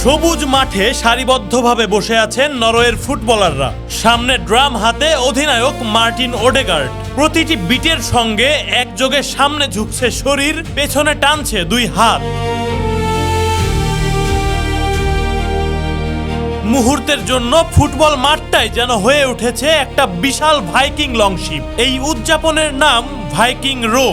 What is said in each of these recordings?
সবুজ মাঠে সারিবদ্ধভাবে বসে আছেন নরওয়ের ফুটবলাররা। সামনে ড্রাম হাতে অধিনায়ক মার্টিন ওডেগার্ড। প্রতিটি বিটের সঙ্গে একযোগে সামনে ঝুঁকছে শরীর, পেছনে টানছে দুই হাত। মুহূর্তের জন্য ফুটবল মাঠটাই যেন হয়ে উঠেছে একটা বিশাল ভাইকিং লংশিপ। এই উদযাপনের নাম ভাইকিং রো।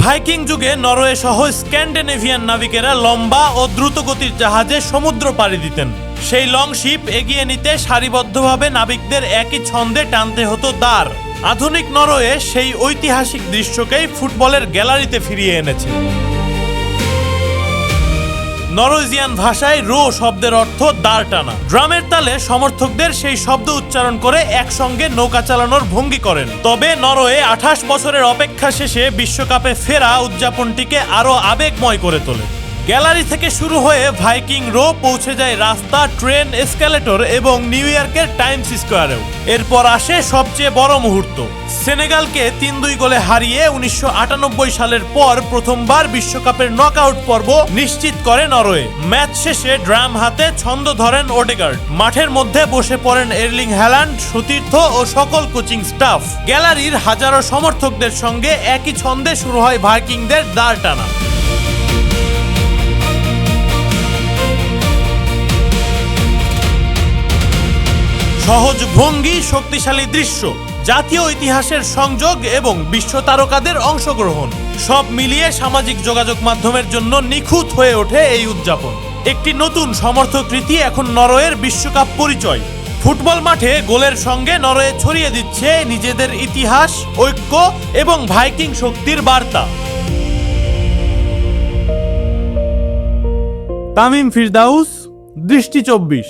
ভাইকিং যুগে নরওয়ে সহ স্ক্যান্ডিনেভিয়ান নাবিকেরা লম্বা ও দ্রুতগতির জাহাজে সমুদ্র পাড়ি দিতেন। সেই লংশিপ এগিয়ে নিতে সারিবদ্ধভাবে নাবিকদের একই ছন্দে টানতে হতো দাঁড়। আধুনিক নরওয়ে সেই ঐতিহাসিক দৃশ্যকেই ফুটবলের গ্যালারিতে ফিরিয়ে এনেছে। নরওয়েজিয়ান ভাষায় রো শব্দের অর্থ দাঁড় টানা। ড্রামের তালে সমর্থকদের সেই শব্দ উচ্চারণ করে একসঙ্গে নৌকা চালানোর ভঙ্গি করেন। তবে নরওয়ে 28 বছরের অপেক্ষা শেষে বিশ্বকাপে ফেরা উদযাপনটিকে আরও আবেগময় করে তোলে। গ্যালারি থেকে শুরু হয়ে ভাইকিং রো পৌঁছে যায় রাস্তা, ট্রেন, এসকালেটর এবং নিউ ইয়র্কের টাইমস স্কোয়ারেও। এরপর আসে সবচেয়ে বড় মুহূর্ত। সেনেগালকে 3-2 গোলে হারিয়ে 1998 সালের পর প্রথমবার বিশ্বকাপের নকআউট পর্ব নিশ্চিত করে নরওয়ে। ম্যাচ শেষে ড্রাম হাতে ছন্দ ধরেন ওডেগার্ড। মাঠের মধ্যে বসে পড়েন এর্লিং হ্যালান্ড, সতীর্থ ও সকল কোচিং স্টাফ। গ্যালারির হাজারো সমর্থকদের সঙ্গে একই ছন্দে শুরু হয় ভাইকিংদের দাঁড় টানা। সহজ ভঙ্গি, শক্তিশালী দৃশ্য, জাতীয় ইতিহাসের সংযোগ এবং বিশ্ব তারকাদের অংশগ্রহণ সব মিলিয়ে সামাজিক যোগাযোগ মাধ্যমের জন্য নিখুঁত হয়ে ওঠে এই উদযাপন। একটি নতুন সমর্থক রীতি এখন নরওয়ের বিশ্বকাপ পরিচয়। ফুটবল মাঠে গোলের সঙ্গে নরওয়ে ছড়িয়ে দিচ্ছে নিজেদের ইতিহাস, ঐক্য এবং ভাইকিং শক্তির বার্তা। তামিম ফিরদাউস, দৃষ্টি 24।